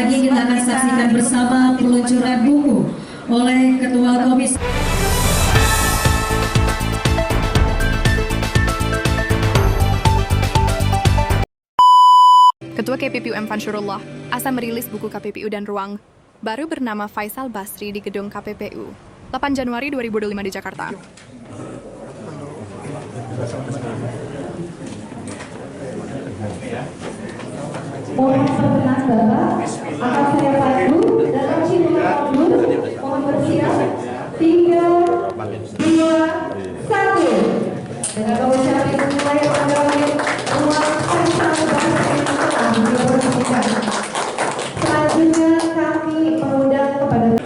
lagi kita akan saksikan bersama peluncuran buku oleh Ketua Komisi. Ketua KPPU M. Fansyurullah asa merilis buku KPPU dan Ruang baru bernama Faisal Basri di gedung KPPU 8 Januari 2025 di Jakarta. Mohon perkenan Bapak, akan saya pandu dalam simulasi mohon bersiap 3, 2, 1. Dengan mengucapkan dimulai pengalaman Ruang Faisal Basri telah diresmikan. Selanjutnya kami mengundang kepada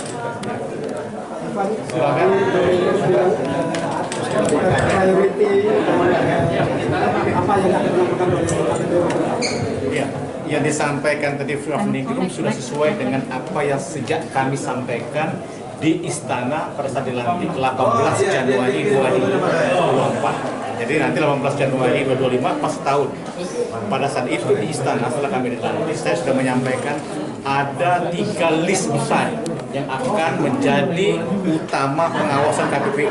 yang disampaikan tadi Prof. Ningrum sudah sesuai dengan apa yang sejak kami sampaikan di Istana pada saat dilantik 18 Januari 2024. Jadi nanti 18 Januari 2025 pas tahun. Pada saat itu di Istana setelah kami dilantik, saya sudah menyampaikan ada 3 list besar yang akan menjadi utama pengawasan KPPU.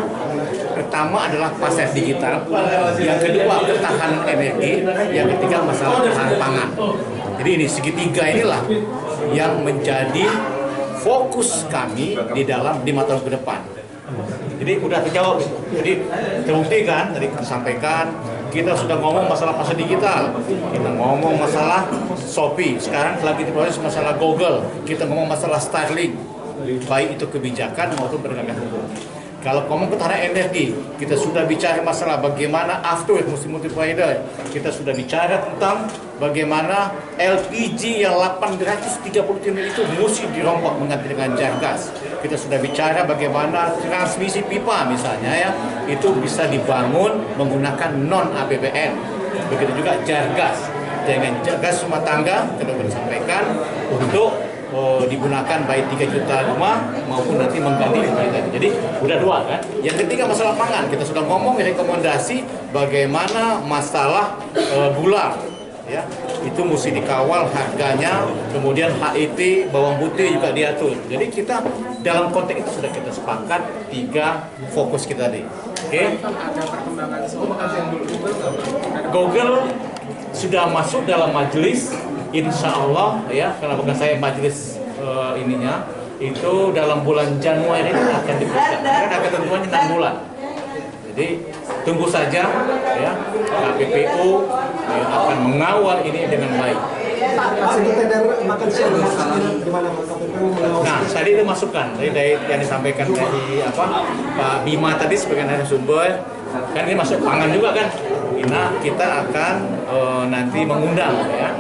Pertama adalah pasar digital, yang kedua ketahanan energi, yang ketiga masalah ketahanan pangan. Jadi ini segitiga inilah yang menjadi fokus kami di 5 tahun ke depan. Jadi udah terjawab, jadi terbukti kan, tadi kita sampaikan, kita sudah ngomong masalah pasar digital, kita ngomong masalah Shopee, sekarang lagi diproses masalah Google, kita ngomong masalah Starlink, baik itu kebijakan maupun penegakan hukum. Kalau ngomong ketahanan energi, kita sudah bicara masalah bagaimana after multi-provider. Kita sudah bicara tentang bagaimana LPG yang 830 triliun itu mesti dirombak mengganti dengan gas. Kita sudah bicara bagaimana transmisi pipa misalnya ya, itu bisa dibangun menggunakan non-APBN. Begitu juga gas. Jangan gas rumah tangga, kita sudah sampaikan untuk digunakan baik 3 juta rumah maupun nanti mengganti 5 juta. Jadi udah 2 kan. Yang ketiga masalah pangan, kita sudah ngomong rekomendasi bagaimana masalah gula ya, itu mesti dikawal harganya, kemudian HIT bawang putih juga diatur. Jadi kita dalam konteks itu sudah kita sepakat 3 fokus kita tadi. Oke. Google sudah masuk dalam majelis, insya Allah ya, karena bukan saya majelis ininya, itu dalam bulan Januari ini akan diperiksa. Karena ketentuannya 6 bulan. Jadi tunggu saja ya, KPPU akan mengawal ini dengan baik. Nah, tadi itu masukan dari yang disampaikan dari Pak Bima tadi sebagai narasumber, kan ini masuk pangan juga kan. Kita akan nanti mengundang ya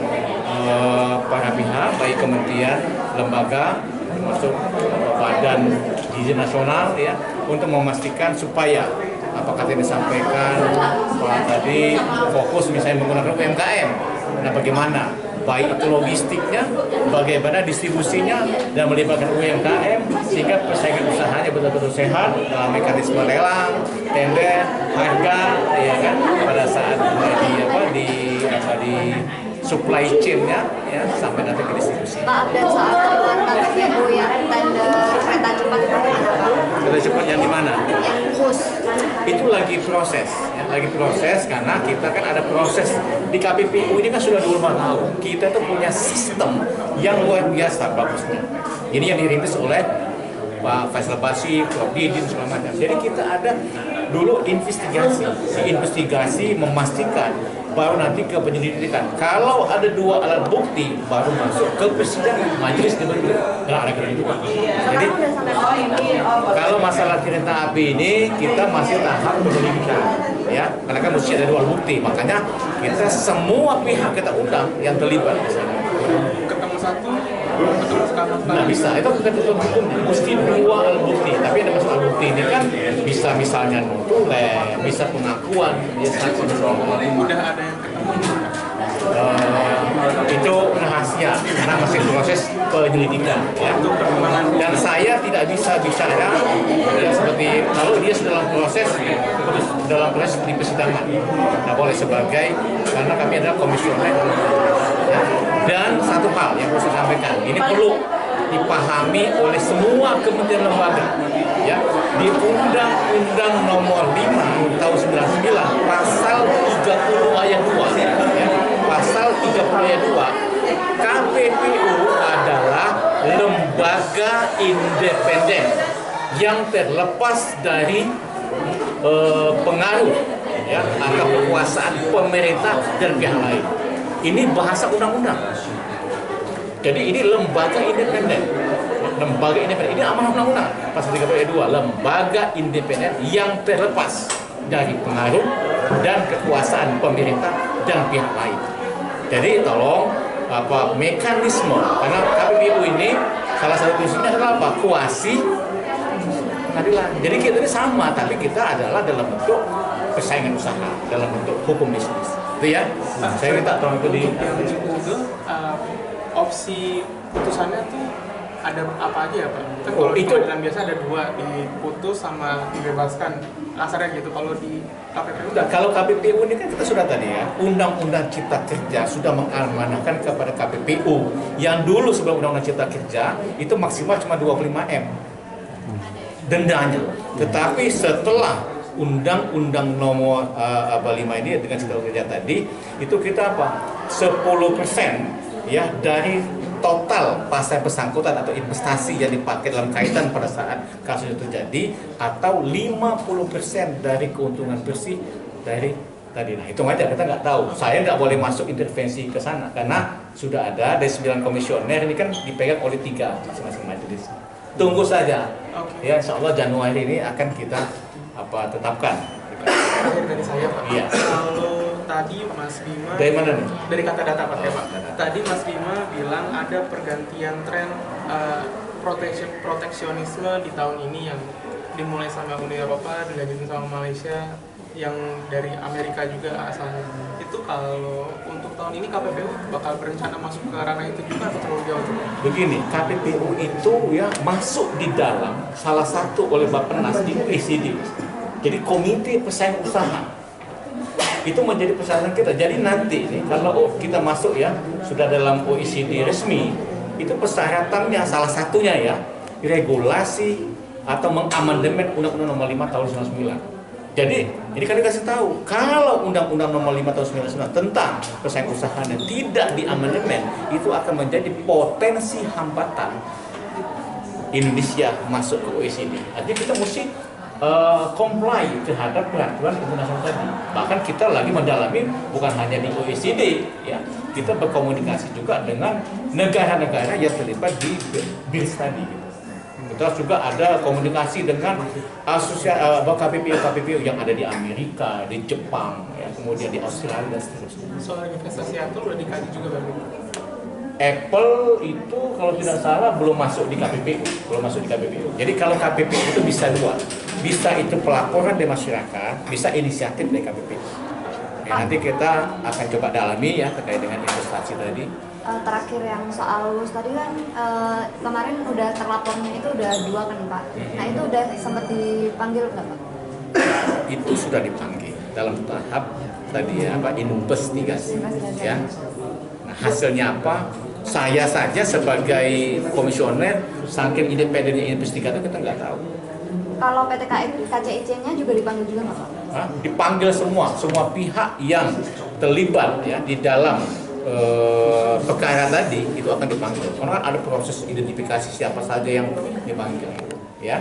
para pihak, baik kementerian, lembaga, termasuk badan gizi nasional ya, untuk memastikan supaya apakah yang disampaikan Pak tadi fokus misalnya menggunakan UMKM. Nah, bagaimana baik itu logistiknya, bagaimana distribusinya, dan melibatkan UMKM sehingga persaingan usahanya betul-betul sehat dalam mekanisme lelang, tender, harga, ya kan, pada saat di supply chain-nya ya, sampai nanti ke distribusi. Pak, dan soal KPPU yang tender kereta cepat itu gimana, Pak? Kereta cepat yang di mana? Yang khusus. Itu lagi proses, ya, karena kita kan ada proses di KPPU ini kan sudah 25 tahun. Kita tuh punya sistem yang luar biasa bagusnya. Ini yang dirintis oleh Pak Faisal Basri, Prof. Didin, segala macam. Jadi kita ada dulu investigasi memastikan, baru nanti ke penyelidikan. Kalau ada 2 alat bukti, baru masuk ke persidangan, majelis dibentuk. Nggak ada ketentuan. Jadi kalau masalah kereta api ini kita masih tahap penyelidikan, ya, karena kan mesti ada 2 alat bukti. Makanya kita semua pihak kita undang yang terlibat di sana. Ketemu satu, ketemu sekarang. Nggak bisa, itu ketentuan hukumnya. Mesti 2 alat bukti. Tapi ada masalah bukti ini kan bisa misalnya notulen, bisa pengakuan, dia saksi dan sebagainya. Udah ada yang ketemu. Itu rahasia karena masih proses penyelidikan ya. Dan saya tidak bisa bicara ya, seperti kalau dia dalam proses di persidangan, nah boleh sebagai, karena kami adalah komisioner ya, Dan satu hal yang harus saya sampaikan, ini perlu dipahami oleh semua kementerian lembaga. Ya, di Undang-Undang Nomor 5 Tahun 99 Pasal 30 Ayat 2, ya, Pasal 30 Ayat 2, KPPU adalah lembaga independen yang terlepas dari pengaruh, ya, atau kekuasaan pemerintah dan pihak lain. Ini bahasa undang-undang. Jadi ini lembaga independen. Lembaga independen. Ini amanah undang-undang. Pasal 32, lembaga independen yang terlepas dari pengaruh dan kekuasaan pemerintah dan pihak lain. Jadi tolong mekanisme, karena KPPU ini salah satu prinsipnya adalah kuasi pengadilan. Jadi kita ini sama, tapi kita adalah dalam bentuk persaingan usaha, dalam bentuk hukum bisnis. Itu ya. Saya minta tolong itu di opsi putusannya tuh ada apa aja ya Pak? Kan kalau itu pengadilan biasa ada 2, diputus sama dibebaskan. Kasarnya gitu. Kalau di KPPU? Kalau KPPU ini kan kita sudah tadi ya, Undang-Undang Cipta Kerja sudah mengamanahkan kepada KPPU yang dulu sebelum Undang-Undang Cipta Kerja itu maksimal cuma 25M dendanya. Tetapi setelah Undang-Undang Nomor 5 ini dengan Cipta Kerja tadi itu kita 10% ya dari total pasar bersangkutan atau investasi yang dipakai dalam kaitan pada saat kasus itu terjadi, atau 50% dari keuntungan bersih dari tadi. Nah, hitung aja, kita nggak tahu. Saya nggak boleh masuk intervensi ke sana karena sudah ada dari 9 komisioner ini kan dipegang oleh 3 masing-masing majelis. Tunggu saja. Ya, insya Allah Januari ini akan kita tetapkan. Terakhir dari saya Pak. Iya. Kalau tadi Mas Bima Dari mana nih? Dari kata data Pak ya Pak. Tadi Mas Bima bilang ada pergantian tren proteksionisme di tahun ini yang dimulai sama Uni Eropa, dilanjutin sama Malaysia, yang dari Amerika juga asalnya. Itu kalau untuk tahun ini KPPU bakal berencana masuk ke ranah itu juga atau terlalu jauh? Begini, KPPU itu ya masuk di dalam salah satu oleh Bappenas di OECD. Jadi Komite Persaingan Usaha itu menjadi persyaratan kita. Jadi nanti ini kalau kita masuk ya sudah dalam OECD resmi, itu persyaratannya salah satunya ya regulasi atau mengamandemen Undang-Undang Nomor 5 Tahun 99. Jadi ini kan dikasih tahu kalau Undang-Undang Nomor 5 Tahun 99 tentang persaingan usaha dan tidak diamandemen, itu akan menjadi potensi hambatan Indonesia masuk ke OECD. Artinya kita mesti comply terhadap peraturan internasional tadi. Bahkan kita lagi mendalami bukan hanya di OECD, ya, kita berkomunikasi juga dengan negara-negara yang terlibat di BRICS tadi. Gitu. Kita juga ada komunikasi dengan KPPU yang ada di Amerika, di Jepang, ya, kemudian di Australia dan seterusnya. Soal investasi Apple udah dikaji juga Bang? Apple itu kalau tidak salah belum masuk di KPPU, Jadi kalau KPPU itu bisa dua, bisa itu pelaporan dari masyarakat, bisa inisiatif dari KPPU. Ya, nanti kita akan coba dalami ya terkait dengan investasi tadi. Terakhir yang soal lulus tadi kan kemarin udah terlapornya itu udah 2 kan Pak. Nah itu udah sempat dipanggil nggak Pak? Itu sudah dipanggil dalam tahap tadi ya investigasi. Ya. Nah, hasilnya apa? Saya saja sebagai komisioner saking independennya investigator kita nggak tahu. Kalau PT KCIC-nya juga dipanggil juga nggak Pak? Dipanggil semua pihak yang terlibat ya di dalam perkara tadi itu akan dipanggil. Karena kan ada proses identifikasi siapa saja yang dipanggil, ya.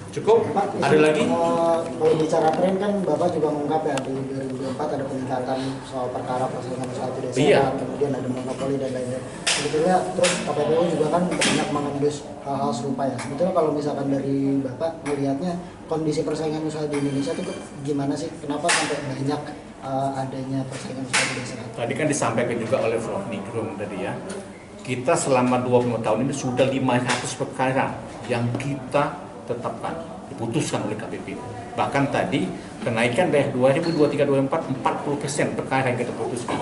Cukup? Pak, Ada lagi? Kalau bicara tren kan Bapak juga mengungkap ya di 2024 ada peningkatan soal perkara persaingan usaha di desa, Iya. kemudian ada monopoli dan lain-lain. Sebetulnya terus KPPU juga kan banyak mengendus hal-hal serupa ya. Sebetulnya kalau misalkan dari Bapak melihatnya kondisi persaingan usaha di Indonesia itu gimana sih? Kenapa sampai banyak adanya persaingan usaha di desa? Tadi kan disampaikan juga oleh Prof. Nigrum tadi ya. Kita selama 20 tahun ini sudah 500 perkara yang kita tetapkan, diputuskan oleh KPPU. Bahkan tadi kenaikan dari 2023-2024 40% perkara yang kita putuskan.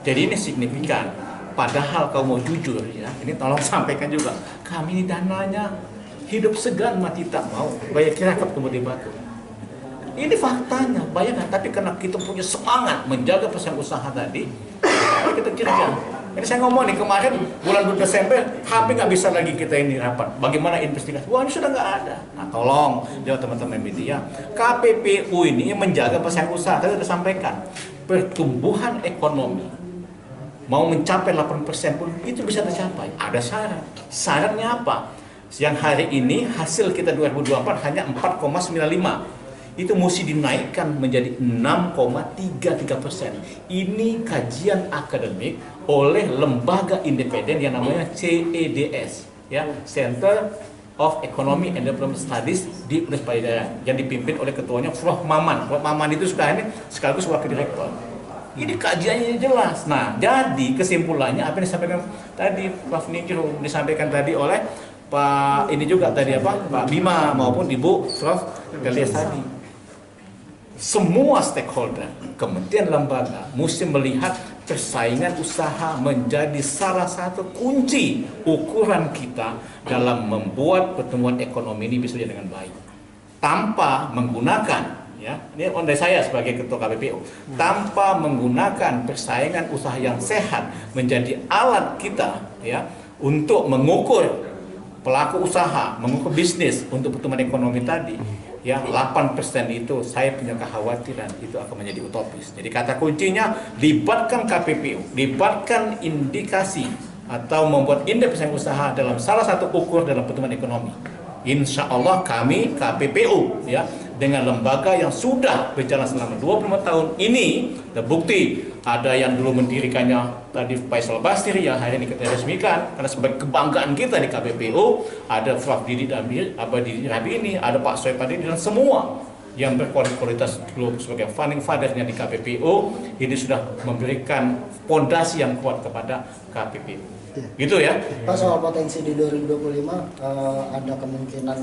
Jadi ini signifikan. Padahal kalau mau jujur ya, ini tolong sampaikan juga, kami ini dananya hidup segan mati tak mau, bayar kirakap kemudian batu. Ini faktanya, bayangkan. Tapi karena kita punya semangat menjaga persaingan usaha tadi, kita kerja. Ini saya ngomong nih kemarin bulan Desember hampir nggak bisa lagi kita ini rapat. Bagaimana investigasi? Wah ini sudah nggak ada. Nah tolong jawab teman-teman media. KPPU ini menjaga pesaing usaha. Tadi sudah sampaikan pertumbuhan ekonomi mau mencapai 8% pun itu bisa tercapai. Ada syarat. Syaratnya apa? Yang hari ini hasil kita 2024 hanya 4,95. Itu mesti dinaikkan menjadi 6,33%. Ini kajian akademik oleh lembaga independen yang namanya CEDS, ya, Center of Economic and Development Studies di Universitas Padjadjaran, yang dipimpin oleh ketuanya Prof. Maman. Prof. Maman itu sudah ini sekaligus wakil direktur. Ini kajiannya jelas. Nah, jadi kesimpulannya apa yang disampaikan tadi Prof. Nigro, disampaikan tadi oleh Pak ini juga tadi Pak Bima maupun Ibu Prof. Galias tadi. Semua stakeholder, kementerian lembaga mesti melihat persaingan usaha menjadi salah satu kunci ukuran kita dalam membuat pertumbuhan ekonomi ini bisa dengan baik. Tanpa menggunakan, ya, ini ondai saya sebagai ketua KPPU, tanpa menggunakan persaingan usaha yang sehat menjadi alat kita, ya, untuk mengukur pelaku usaha, mengukur bisnis untuk pertumbuhan ekonomi tadi. Ya, 8% itu saya punya kekhawatiran itu akan menjadi utopis. Jadi kata kuncinya libatkan KPPU, libatkan indikasi atau membuat indeks persaingan usaha dalam salah satu ukur dalam pertumbuhan ekonomi. Insya Allah kami KPPU, ya, dengan lembaga yang sudah berjalan selama 25 tahun ini terbukti. Ada yang dulu mendirikannya tadi Faisal Basri yang hari ini kita resmikan karena sebagai kebanggaan kita di KPPU. Ada Prof. Didi Rabi ini, ada Pak Soe Padini dan semua yang berkualitas dulu sebagai founding fathersnya di KPPU ini sudah memberikan fondasi yang kuat kepada KPPU. Gitu ya. Pak, soal potensi di 2025 ada kemungkinan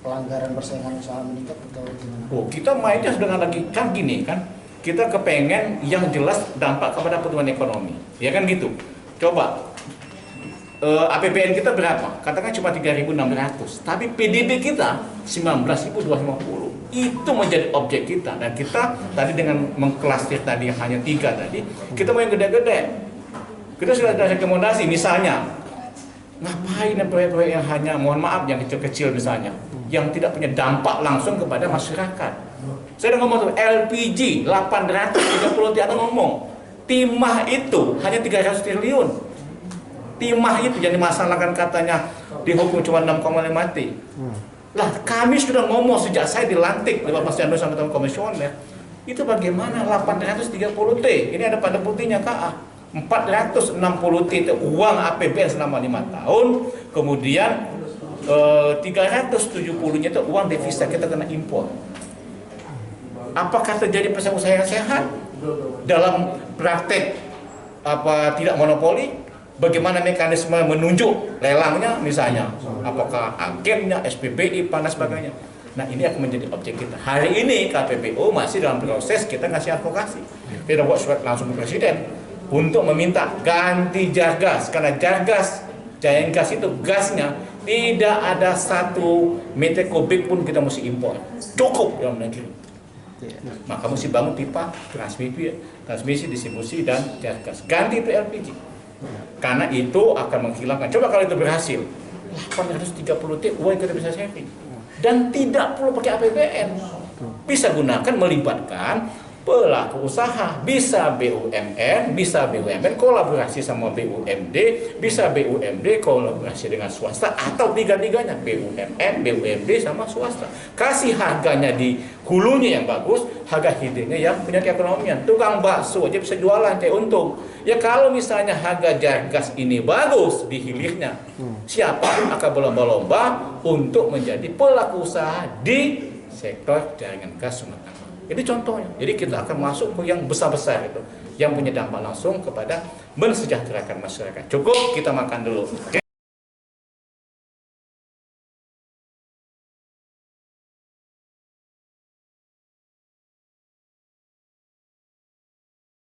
pelanggaran persaingan usaha meningkat atau gimana? Oh, kita mainnya dengan lagi kan gini kan. Kita kepengen yang jelas dampak kepada pertumbuhan ekonomi, ya kan gitu. Coba APBN kita berapa? Katakan cuma 3.600, tapi PDB kita 19.250. Itu menjadi objek kita dan kita tadi dengan mengklasir tadi hanya 3 tadi, kita mau yang gede-gede. Kita sudah ada rekomendasi misalnya ngapain proyek-proyek yang hanya mohon maaf yang kecil-kecil misalnya, yang tidak punya dampak langsung kepada masyarakat. Saya udah ngomong tuh LPG 830 dia ngomong. Timah itu hanya 300 triliun. Timah itu yang dimasalahkan katanya dihukum cuma 6,5 T. Lah kami sudah ngomong sejak saya dilantik lewat Mas Yando sama teman komisioner. Itu bagaimana 830 T. Ini ada pada putihnya KA. 460 T itu uang APBN selama 5 tahun. Kemudian 370-nya itu uang devisa kita kena impor. Apakah terjadi persaingan usaha yang sehat dalam praktek tidak monopoli? Bagaimana mekanisme menunjuk lelangnya misalnya? Apakah agennya, SPBI, dan sebagainya? Nah ini akan menjadi objek kita. Hari ini KPPU masih dalam proses kita ngasih advokasi. Kita buat surat langsung ke Presiden untuk meminta ganti Jargas karena Giant Gas itu gasnya tidak ada 1 meter kubik pun kita mesti impor. Cukup dalam negeri. Maka mesti bangun pipa transmisi distribusi dan gas. Ganti itu LPG. Karena itu akan menghilangkan. Coba kalau itu berhasil 830 T uang kita bisa saving. Dan tidak perlu pakai APBN. Bisa gunakan melibatkan pelaku usaha, bisa BUMN, bisa BUMN kolaborasi sama BUMD, bisa BUMD kolaborasi dengan swasta atau tiga-tiganya BUMN, BUMD sama swasta. Kasih harganya di hulunya yang bagus, harga hilirnya yang punya keekonomian. Tukang bakso aja bisa jualan kayak untung. Ya kalau misalnya harga Jargas ini bagus di hilirnya, siapa pun akan berlomba-lomba untuk menjadi pelaku usaha di sektor jaringan gas Sumatera. Ini contohnya. Jadi kita akan masuk ke yang besar-besar itu, yang punya dampak langsung kepada mensejahterakan masyarakat. Cukup kita makan dulu.